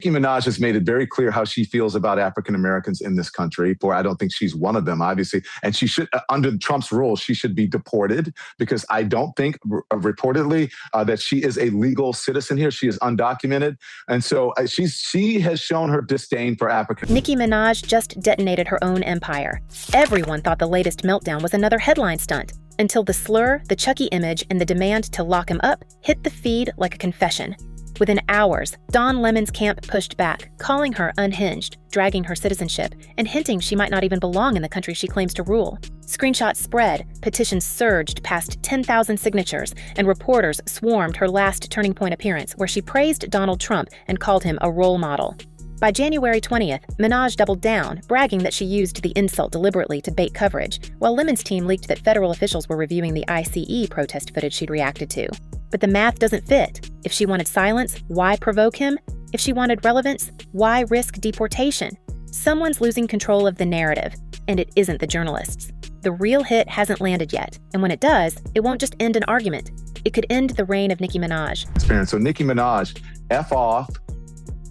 Nicki Minaj has made it very clear how she feels about African Americans in this country. I don't think she's one of them, obviously. And she should, under Trump's rules, she should be deported because I don't think, reportedly, that she is a legal citizen here. She is undocumented. And so she has shown her disdain for African. Nicki Minaj just detonated her own empire. Everyone thought the latest meltdown was another headline stunt, until the slur, the Chucky image, and the demand to lock him up hit the feed like a confession. Within hours, Don Lemon's camp pushed back, calling her unhinged, dragging her citizenship, and hinting she might not even belong in the country she claims to rule. Screenshots spread, petitions surged past 10,000 signatures, and reporters swarmed her last Turning Point appearance where she praised Donald Trump and called him a role model. By January 20th, Minaj doubled down, bragging that she used the insult deliberately to bait coverage, while Lemon's team leaked that federal officials were reviewing the ICE protest footage she'd reacted to. But the math doesn't fit. If she wanted silence, why provoke him? If she wanted relevance, why risk deportation? Someone's losing control of the narrative, and it isn't the journalists. The real hit hasn't landed yet, and when it does, it won't just end an argument. It could end the reign of Nicki Minaj. So Nicki Minaj, F off,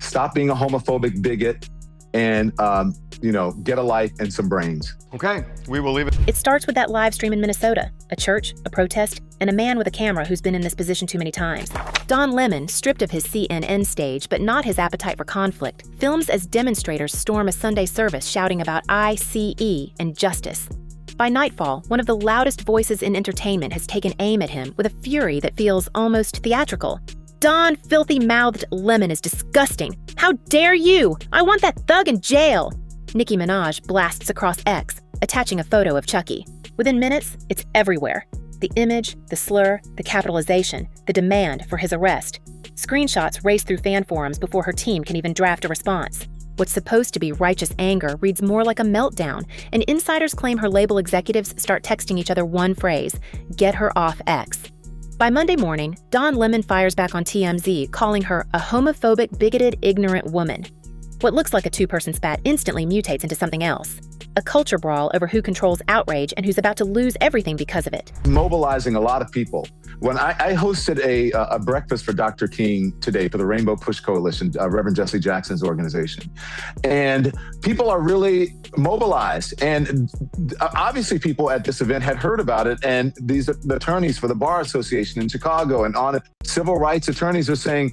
stop being a homophobic bigot, and get a life and some brains. Okay, we will leave it. It starts with that live stream in Minnesota, a church, a protest, and a man with a camera who's been in this position too many times. Don Lemon, stripped of his CNN stage but not his appetite for conflict, films as demonstrators storm a Sunday service shouting about ICE and justice. By nightfall, one of the loudest voices in entertainment has taken aim at him with a fury that feels almost theatrical. Don filthy-mouthed Lemon is disgusting. How dare you? I want that thug in jail. Nicki Minaj blasts across X, attaching a photo of Chucky. Within minutes, it's everywhere. The image, the slur, the capitalization, the demand for his arrest. Screenshots race through fan forums before her team can even draft a response. What's supposed to be righteous anger reads more like a meltdown, and insiders claim her label executives start texting each other one phrase: get her off X. By Monday morning, Don Lemon fires back on TMZ, calling her a homophobic, bigoted, ignorant woman. What looks like a two-person spat instantly mutates into something else. A culture brawl over who controls outrage and who's about to lose everything because of it. Mobilizing a lot of people. When I hosted a breakfast for Dr. King today for the Rainbow Push Coalition, Reverend Jesse Jackson's organization. And people are really mobilized. And obviously people at this event had heard about it. And the attorneys for the Bar Association in Chicago and on it, civil rights attorneys are saying,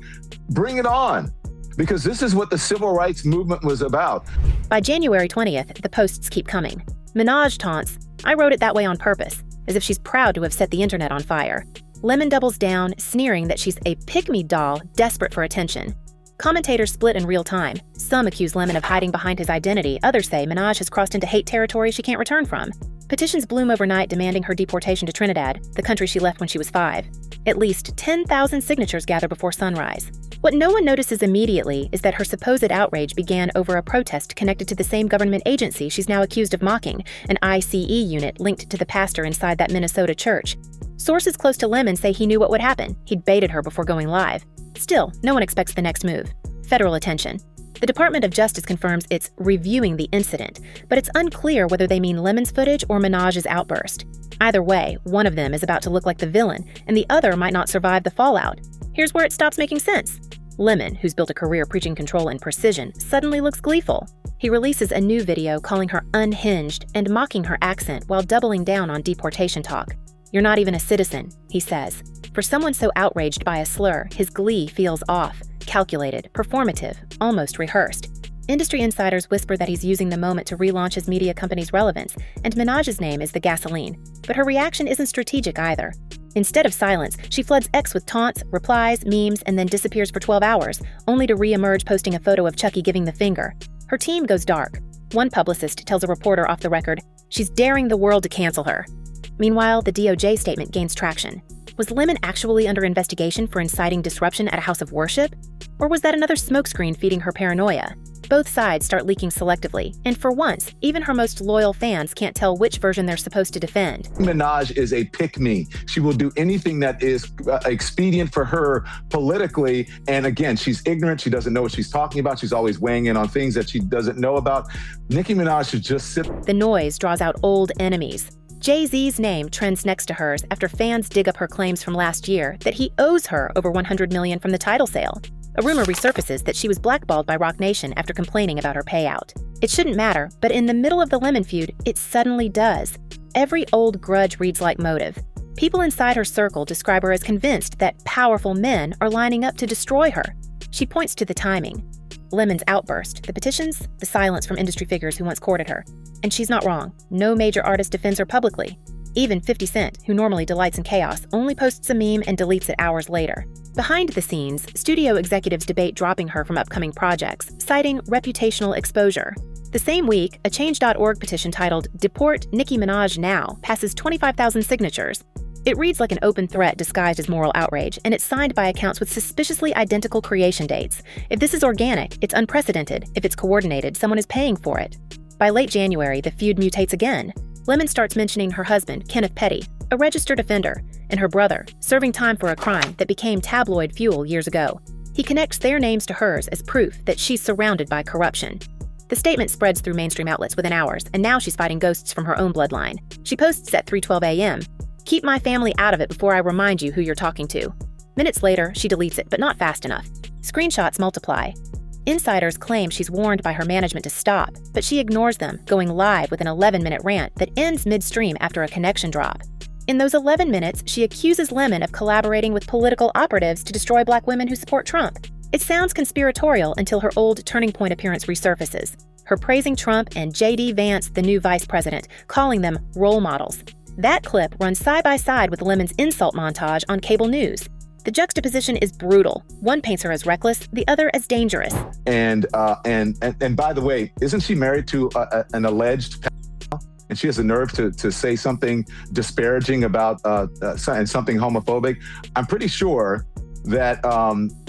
bring it on. Because this is what the civil rights movement was about. By January 20th, the posts keep coming. Minaj taunts, I wrote it that way on purpose, as if she's proud to have set the internet on fire. Lemon doubles down, sneering that she's a pick-me doll desperate for attention. Commentators split in real time. Some accuse Lemon of hiding behind his identity. Others say Minaj has crossed into hate territory she can't return from. Petitions bloom overnight demanding her deportation to Trinidad, the country she left when she was 5. At least 10,000 signatures gather before sunrise. What no one notices immediately is that her supposed outrage began over a protest connected to the same government agency she's now accused of mocking, an ICE unit linked to the pastor inside that Minnesota church. Sources close to Lemon say he knew what would happen. He'd baited her before going live. Still, no one expects the next move: federal attention. The Department of Justice confirms it's reviewing the incident, but it's unclear whether they mean Lemon's footage or Minaj's outburst. Either way, one of them is about to look like the villain, and the other might not survive the fallout. Here's where it stops making sense. Lemon, who's built a career preaching control and precision, suddenly looks gleeful. He releases a new video calling her unhinged and mocking her accent while doubling down on deportation talk. You're not even a citizen, he says. For someone so outraged by a slur, his glee feels off, calculated, performative, almost rehearsed. Industry insiders whisper that he's using the moment to relaunch his media company's relevance, and Minaj's name is the gasoline. But her reaction isn't strategic either. Instead of silence, she floods X with taunts, replies, memes, and then disappears for 12 hours, only to re-emerge posting a photo of Chucky giving the finger. Her team goes dark. One publicist tells a reporter off the record, she's daring the world to cancel her. Meanwhile, the DOJ statement gains traction. Was Lemon actually under investigation for inciting disruption at a house of worship? Or was that another smokescreen feeding her paranoia? Both sides start leaking selectively, and for once, even her most loyal fans can't tell which version they're supposed to defend. Minaj is a pick-me. She will do anything that is expedient for her politically, and again, she's ignorant. She doesn't know what she's talking about. She's always weighing in on things that she doesn't know about. Nicki Minaj should just sit. The noise draws out old enemies. Jay-Z's name trends next to hers after fans dig up her claims from last year that he owes her over $100 million from the title sale. A rumor resurfaces that she was blackballed by Roc Nation after complaining about her payout. It shouldn't matter, but in the middle of the Lemon feud, it suddenly does. Every old grudge reads like motive. People inside her circle describe her as convinced that powerful men are lining up to destroy her. She points to the timing. Lemon's outburst, the petitions, the silence from industry figures who once courted her. And she's not wrong. No major artist defends her publicly. Even 50 Cent, who normally delights in chaos, only posts a meme and deletes it hours later. Behind the scenes, studio executives debate dropping her from upcoming projects, citing reputational exposure. The same week, a Change.org petition titled "Deport Nicki Minaj Now" passes 25,000 signatures. It reads like an open threat disguised as moral outrage, and it's signed by accounts with suspiciously identical creation dates. If this is organic, it's unprecedented. If it's coordinated, someone is paying for it. By late January, the feud mutates again. Lemon starts mentioning her husband, Kenneth Petty, a registered offender, and her brother, serving time for a crime that became tabloid fuel years ago. He connects their names to hers as proof that she's surrounded by corruption. The statement spreads through mainstream outlets within hours, and now she's fighting ghosts from her own bloodline. She posts at 3:12 a.m., "Keep my family out of it before I remind you who you're talking to." Minutes later, she deletes it, but not fast enough. Screenshots multiply. Insiders claim she's warned by her management to stop, but she ignores them, going live with an 11-minute rant that ends midstream after a connection drop. In those 11 minutes, she accuses Lemon of collaborating with political operatives to destroy Black women who support Trump. It sounds conspiratorial until her old Turning Point appearance resurfaces, her praising Trump and J.D. Vance, the new vice president, calling them role models. That clip runs side by side with Lemon's insult montage on cable news. The juxtaposition is brutal. One paints her as reckless, the other as dangerous. And by the way, isn't she married to an alleged pedophile? And she has the nerve to say something disparaging about and something homophobic. I'm pretty sure that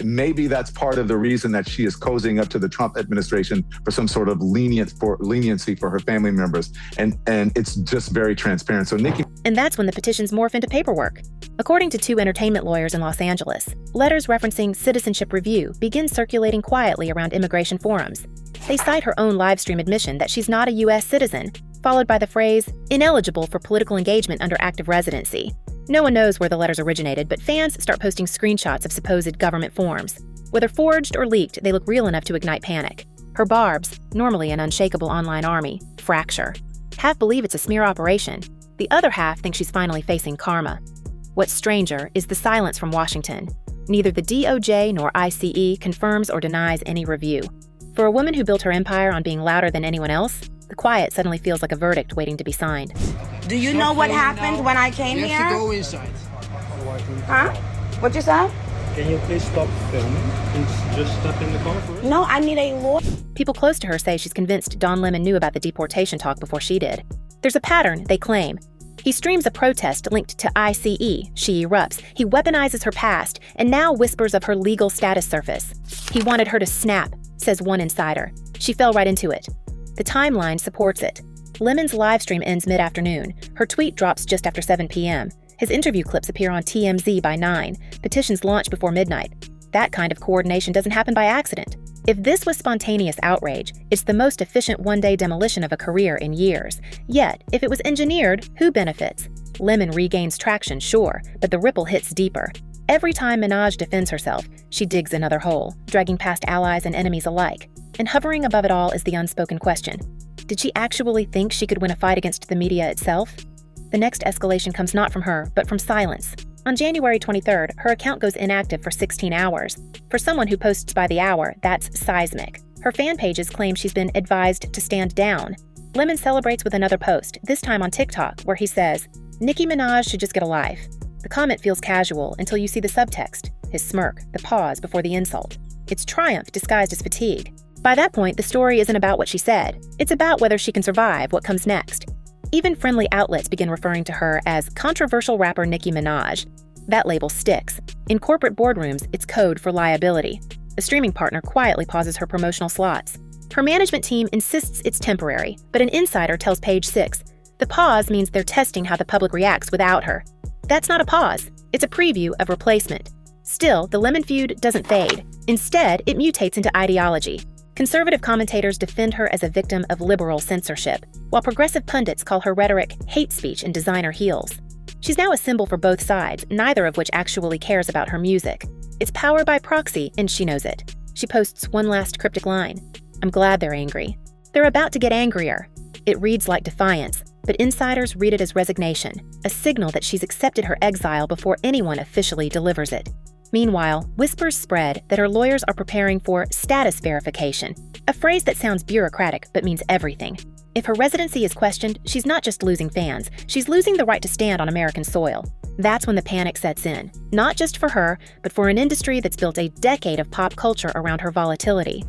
maybe that's part of the reason that she is cozying up to the Trump administration for some sort of leniency for her family members. And it's just very transparent. So Nicki. And that's when the petitions morph into paperwork. According to two entertainment lawyers in Los Angeles, letters referencing citizenship review begin circulating quietly around immigration forums. They cite her own live stream admission that she's not a U.S. citizen, followed by the phrase, "ineligible for political engagement under active residency." No one knows where the letters originated, but fans start posting screenshots of supposed government forms. Whether forged or leaked, they look real enough to ignite panic. Her barbs, normally an unshakable online army, fracture. Half believe it's a smear operation. The other half think she's finally facing karma. What's stranger is the silence from Washington. Neither the DOJ nor ICE confirms or denies any review. For a woman who built her empire on being louder than anyone else, the quiet suddenly feels like a verdict waiting to be signed. Do you know what happened when I came here? You have to go inside. Huh? What you said? Can you please stop filming and just step in the car for us? No, I need a lawyer. People close to her say she's convinced Don Lemon knew about the deportation talk before she did. There's a pattern, they claim. He streams a protest linked to ICE. She erupts. He weaponizes her past, and now whispers of her legal status surface. He wanted her to snap, says one insider. She fell right into it. The timeline supports it. Lemon's livestream ends mid-afternoon. Her tweet drops just after 7 p.m. His interview clips appear on TMZ by 9. Petitions launch before midnight. That kind of coordination doesn't happen by accident. If this was spontaneous outrage, it's the most efficient one-day demolition of a career in years. Yet, if it was engineered, who benefits? Lemon regains traction, sure, but the ripple hits deeper. Every time Minaj defends herself, she digs another hole, dragging past allies and enemies alike. And hovering above it all is the unspoken question. Did she actually think she could win a fight against the media itself? The next escalation comes not from her, but from silence. On January 23rd, her account goes inactive for 16 hours. For someone who posts by the hour, that's seismic. Her fan pages claim she's been advised to stand down. Lemon celebrates with another post, this time on TikTok, where he says, "Nicki Minaj should just get a life." The comment feels casual until you see the subtext, his smirk, the pause before the insult. It's triumph disguised as fatigue. By that point, the story isn't about what she said. It's about whether she can survive what comes next. Even friendly outlets begin referring to her as controversial rapper Nicki Minaj. That label sticks. In corporate boardrooms, it's code for liability. A streaming partner quietly pauses her promotional slots. Her management team insists it's temporary, but an insider tells Page Six the pause means they're testing how the public reacts without her. That's not a pause. It's a preview of replacement. Still, the Lemon feud doesn't fade. Instead, it mutates into ideology. Conservative commentators defend her as a victim of liberal censorship, while progressive pundits call her rhetoric hate speech and designer heels. She's now a symbol for both sides, neither of which actually cares about her music. It's power by proxy, and she knows it. She posts one last cryptic line. I'm glad they're angry. They're about to get angrier. It reads like defiance, but insiders read it as resignation, a signal that she's accepted her exile before anyone officially delivers it. Meanwhile, whispers spread that her lawyers are preparing for status verification, a phrase that sounds bureaucratic but means everything. If her residency is questioned, she's not just losing fans, she's losing the right to stand on American soil. That's when the panic sets in, not just for her, but for an industry that's built a decade of pop culture around her volatility.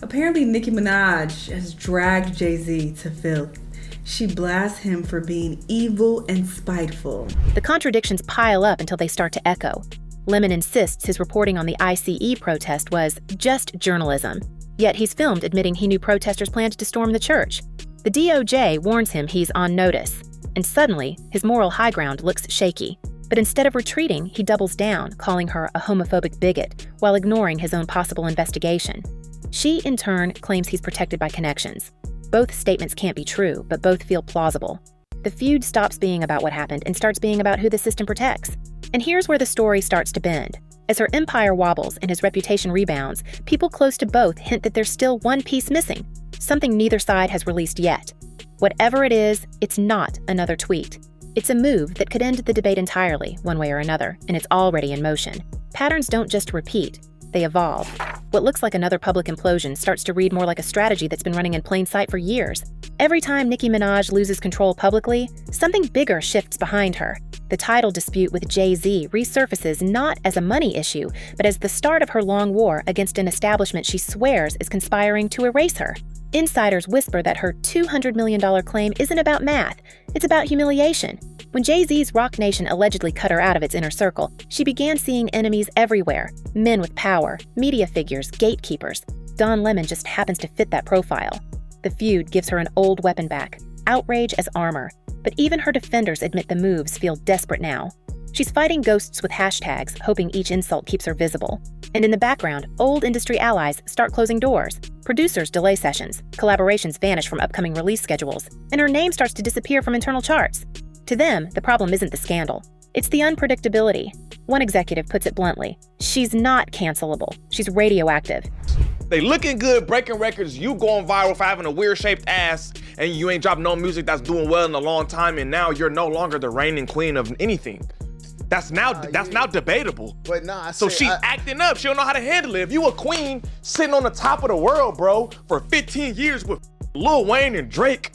Apparently, Nicki Minaj has dragged Jay-Z to filth. She blasts him for being evil and spiteful. The contradictions pile up until they start to echo. Lemon insists his reporting on the ICE protest was just journalism. Yet he's filmed admitting he knew protesters planned to storm the church. The DOJ warns him he's on notice. And suddenly, his moral high ground looks shaky. But instead of retreating, he doubles down, calling her a homophobic bigot, while ignoring his own possible investigation. She, in turn, claims he's protected by connections. Both statements can't be true, but both feel plausible. The feud stops being about what happened and starts being about who the system protects. And here's where the story starts to bend. As her empire wobbles and his reputation rebounds, people close to both hint that there's still one piece missing, something neither side has released yet. Whatever it is, it's not another tweet. It's a move that could end the debate entirely, one way or another, and it's already in motion. Patterns don't just repeat, they evolve. What looks like another public implosion starts to read more like a strategy that's been running in plain sight for years. Every time Nicki Minaj loses control publicly, something bigger shifts behind her. The title dispute with Jay-Z resurfaces not as a money issue, but as the start of her long war against an establishment she swears is conspiring to erase her. Insiders whisper that her $200 million claim isn't about math, it's about humiliation. When Jay-Z's Roc Nation allegedly cut her out of its inner circle, she began seeing enemies everywhere, men with power, media figures, gatekeepers. Don Lemon just happens to fit that profile. The feud gives her an old weapon back, outrage as armor, but even her defenders admit the moves feel desperate now. She's fighting ghosts with hashtags, hoping each insult keeps her visible. And in the background, old industry allies start closing doors. Producers delay sessions, collaborations vanish from upcoming release schedules, and her name starts to disappear from internal charts. To them, the problem isn't the scandal. It's the unpredictability. One executive puts it bluntly, she's not cancelable, she's radioactive. They looking good, breaking records, you going viral for having a weird-shaped ass, and you ain't dropped no music that's doing well in a long time, and now you're no longer the reigning queen of anything. That's now debatable. But nah, so she acting up. She don't know how to handle it. If you a queen sitting on the top of the world, bro, for 15 years with Lil Wayne and Drake,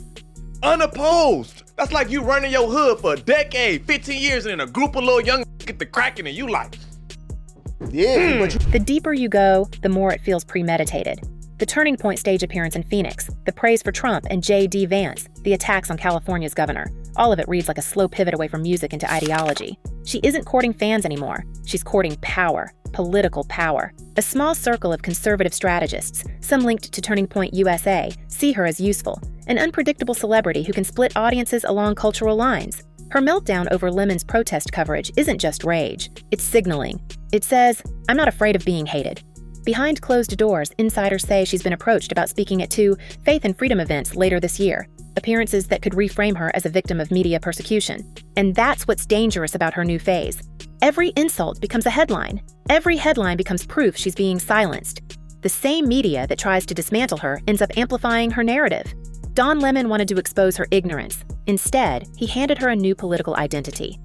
unopposed. That's like you running your hood for a decade, 15 years, and then a group of little young get the cracking, and you like, yeah. But The deeper you go, the more it feels premeditated. The Turning Point stage appearance in Phoenix, the praise for Trump and J.D. Vance, the attacks on California's governor. All of it reads like a slow pivot away from music into ideology. She isn't courting fans anymore. She's courting power, political power. A small circle of conservative strategists, some linked to Turning Point USA, see her as useful, an unpredictable celebrity who can split audiences along cultural lines. Her meltdown over Lemon's protest coverage isn't just rage, it's signaling. It says, I'm not afraid of being hated. Behind closed doors, insiders say she's been approached about speaking at 2 faith and freedom events later this year, appearances that could reframe her as a victim of media persecution. And that's what's dangerous about her new phase. Every insult becomes a headline. Every headline becomes proof she's being silenced. The same media that tries to dismantle her ends up amplifying her narrative. Don Lemon wanted to expose her ignorance. Instead, he handed her a new political identity.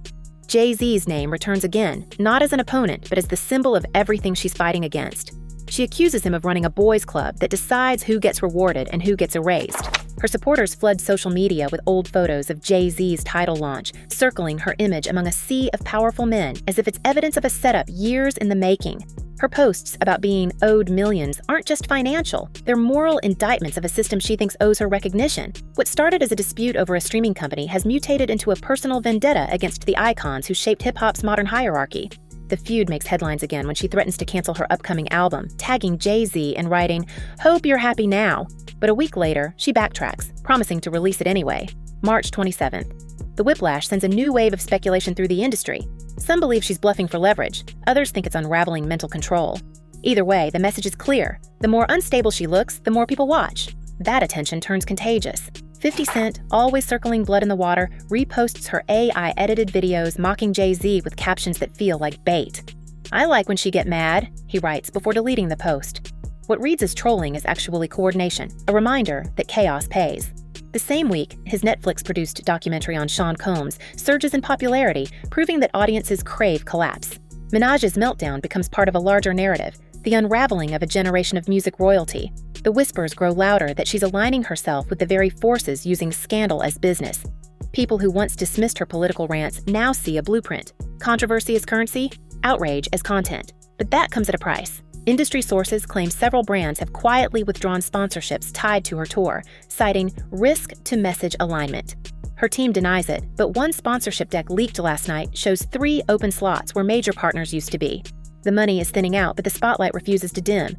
Jay-Z's name returns again, not as an opponent, but as the symbol of everything she's fighting against. She accuses him of running a boys' club that decides who gets rewarded and who gets erased. Her supporters flood social media with old photos of Jay-Z's title launch, circling her image among a sea of powerful men as if it's evidence of a setup years in the making. Her posts about being owed millions aren't just financial, they're moral indictments of a system she thinks owes her recognition. What started as a dispute over a streaming company has mutated into a personal vendetta against the icons who shaped hip-hop's modern hierarchy. The feud makes headlines again when she threatens to cancel her upcoming album, tagging Jay-Z and writing, "Hope you're happy now." But a week later, she backtracks, promising to release it anyway. March 27th. The whiplash sends a new wave of speculation through the industry. Some believe she's bluffing for leverage. Others think it's unraveling mental control. Either way, the message is clear. The more unstable she looks, the more people watch. That attention turns contagious. 50 Cent, always circling blood in the water, reposts her AI-edited videos mocking Jay-Z with captions that feel like bait. "I like when she get mad," he writes before deleting the post. What reads as trolling is actually coordination, a reminder that chaos pays. The same week, his Netflix-produced documentary on Sean Combs surges in popularity, proving that audiences crave collapse. Minaj's meltdown becomes part of a larger narrative, the unraveling of a generation of music royalty. The whispers grow louder that she's aligning herself with the very forces using scandal as business. People who once dismissed her political rants now see a blueprint. Controversy as currency, outrage as content. But that comes at a price. Industry sources claim several brands have quietly withdrawn sponsorships tied to her tour, citing risk to message alignment. Her team denies it, but one sponsorship deck leaked last night shows 3 open slots where major partners used to be. The money is thinning out, but the spotlight refuses to dim.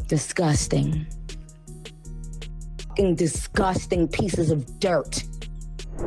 Disgusting. Disgusting pieces of dirt.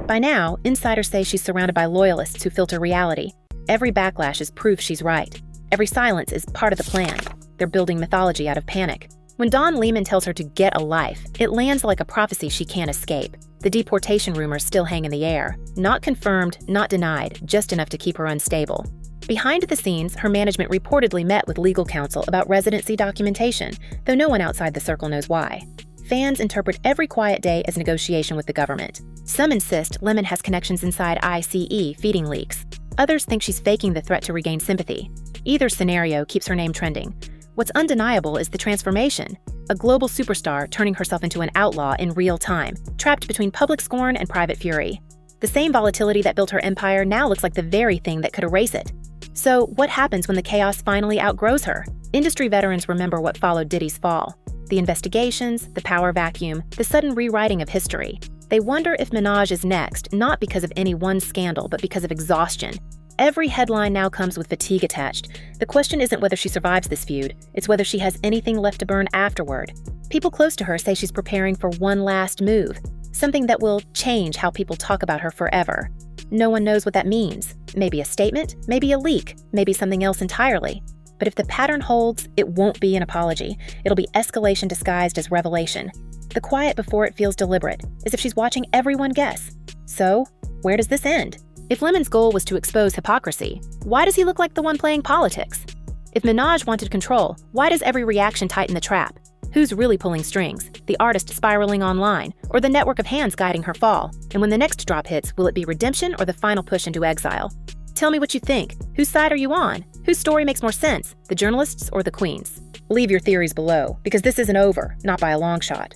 By now, insiders say she's surrounded by loyalists who filter reality. Every backlash is proof she's right. Every silence is part of the plan. They're building mythology out of panic. When Don Lehman tells her to get a life, it lands like a prophecy she can't escape. The deportation rumors still hang in the air. Not confirmed, not denied, just enough to keep her unstable. Behind the scenes, her management reportedly met with legal counsel about residency documentation, though no one outside the circle knows why. Fans interpret every quiet day as negotiation with the government. Some insist Lemon has connections inside ICE feeding leaks. Others think she's faking the threat to regain sympathy. Either scenario keeps her name trending. What's undeniable is the transformation. A global superstar turning herself into an outlaw in real time, trapped between public scorn and private fury. The same volatility that built her empire now looks like the very thing that could erase it. So, what happens when the chaos finally outgrows her? Industry veterans remember what followed Diddy's fall. The investigations, the power vacuum, the sudden rewriting of history. They wonder if Minaj is next, not because of any one scandal, but because of exhaustion. Every headline now comes with fatigue attached. The question isn't whether she survives this feud, it's whether she has anything left to burn afterward. People close to her say she's preparing for one last move, something that will change how people talk about her forever. No one knows what that means. Maybe a statement, maybe a leak, maybe something else entirely. But if the pattern holds, it won't be an apology. It'll be escalation disguised as revelation. The quiet before it feels deliberate, as if she's watching everyone guess. So, where does this end? If Lemon's goal was to expose hypocrisy, why does he look like the one playing politics? If Minaj wanted control, why does every reaction tighten the trap? Who's really pulling strings? The artist spiraling online, or the network of hands guiding her fall? And when the next drop hits, will it be redemption or the final push into exile? Tell me what you think. Whose side are you on? Whose story makes more sense, the journalists or the queens? Leave your theories below, because this isn't over, not by a long shot.